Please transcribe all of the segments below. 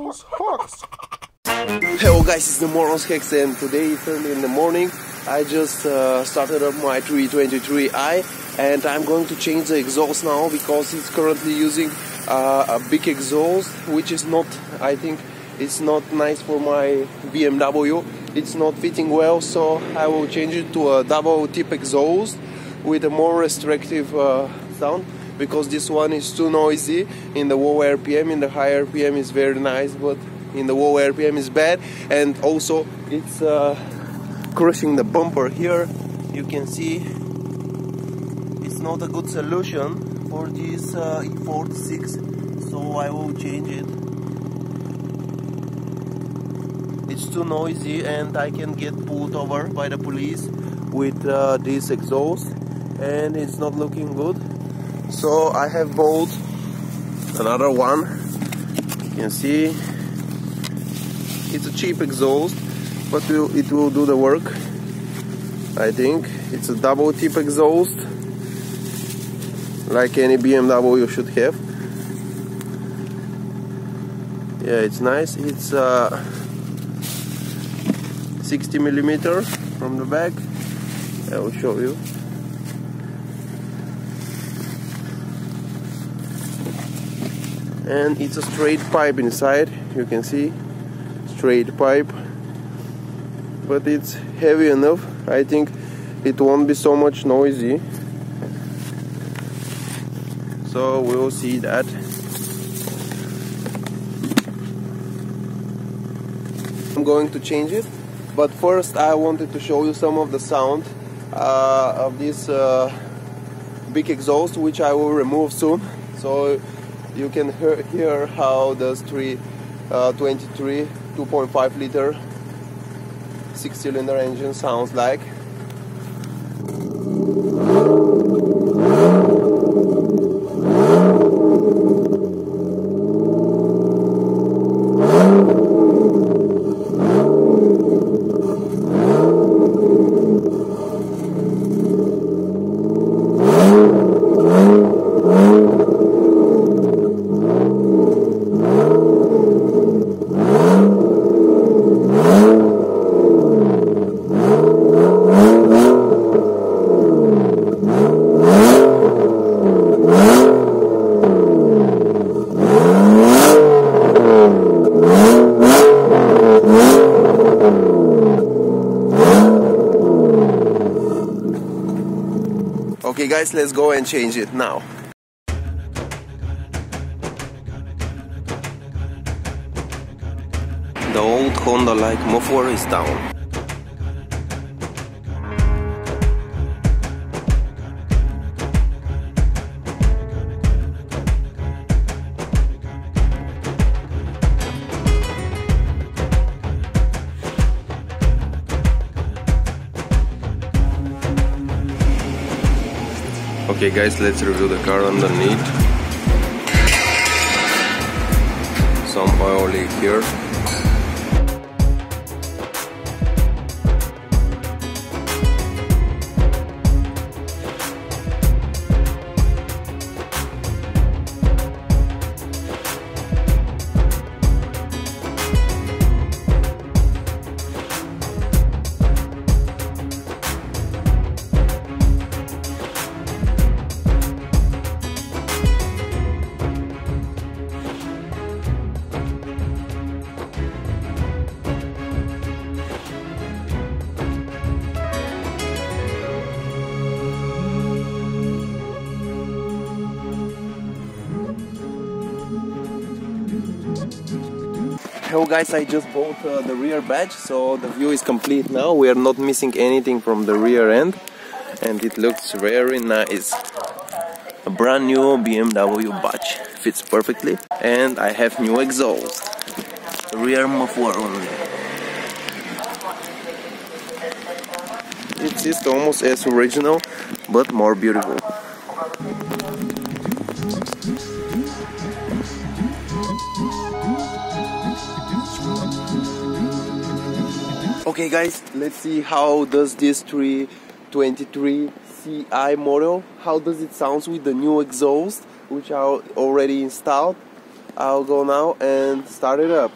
Morons Hacks. Hello guys, it's the Morons Hacks, and today it's early in the morning. I just started up my 323i and I'm going to change the exhaust now because it's currently using a big exhaust, which is not, I think it's not nice for my BMW. It's not fitting well, so I will change it to a double tip exhaust with a more restrictive sound, because this one is too noisy in the low RPM. In the high RPM is very nice, but in the low RPM is bad, and also it's crushing the bumper here. You can see it's not a good solution for this e46, so I will change it. It's too noisy and I can get pulled over by the police with this exhaust, and it's not looking good. So I have bought another one. You can see it's a cheap exhaust, but it will do the work. I think it's a double tip exhaust, like any BMW should have. Yeah, it's nice. It's 60mm from the back. I will show you. And it's a straight pipe inside. You can see, straight pipe, but it's heavy enough. I think it won't be so much noisy, so we will see that. I'm going to change it, but first I wanted to show you some of the sound of this big exhaust, which I will remove soon, so you can hear how the 323 2.5 liter 6-cylinder engine sounds like. Okay guys, let's go and change it now. The old Honda-like muffler is down. Okay guys, let's review the car underneath. Some oil leak here. Hello guys, I just bought the rear badge, so the view is complete now. We are not missing anything from the rear end, and it looks very nice. A brand new BMW badge, fits perfectly, and I have new exhaust. Rear muffler only. It's just almost as original, but more beautiful. Okay guys, let's see how does this 323ci model, how does it sound with the new exhaust, which are already installed. I'll go now and start it up.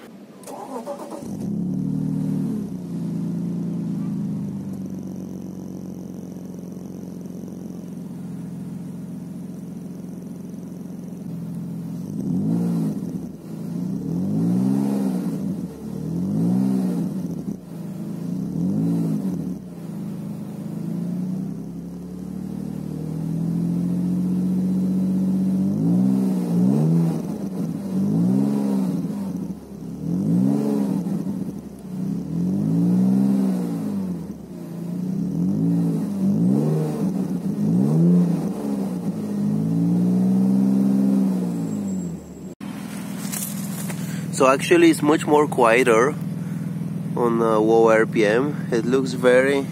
So actually it's much more quieter on low RPM. It looks very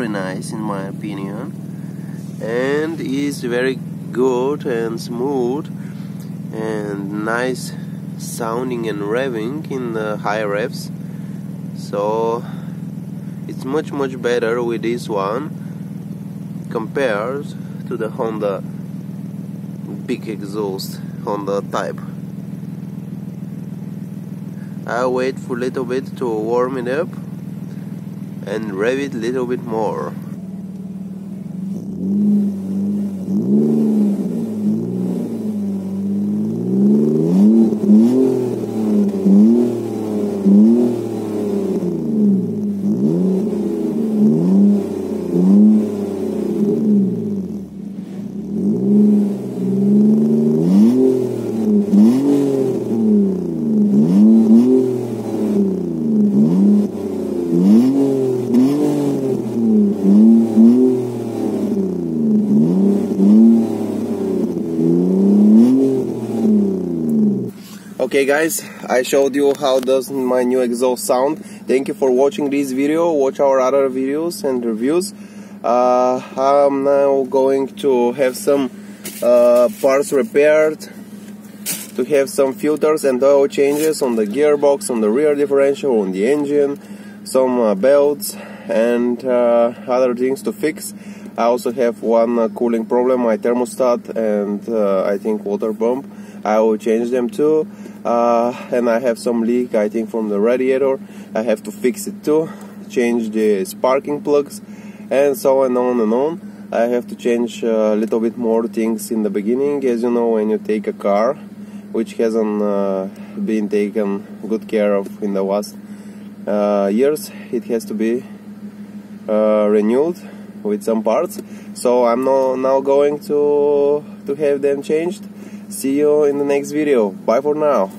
nice in my opinion, and is very good and smooth and nice sounding and revving in the high revs. So it's much better with this one compared to the Honda big exhaust Honda type. I'll wait for a little bit to warm it up and rev it a little bit more. Okay guys, I showed you how does my new exhaust sound. Thank you for watching this video. Watch our other videos and reviews. I'm now going to have some parts repaired, to have some filters and oil changes on the gearbox, on the rear differential, on the engine, some belts and other things to fix. I also have one cooling problem, my thermostat and I think water pump. I will change them too. And I have some leak, I think, from the radiator. I have to fix it too, change the sparking plugs, and so on and on. I have to change a little bit more things in the beginning. As you know, when you take a car which hasn't been taken good care of in the last years, it has to be renewed with some parts. So I'm now going to have them changed. See you in the next video. Bye for now.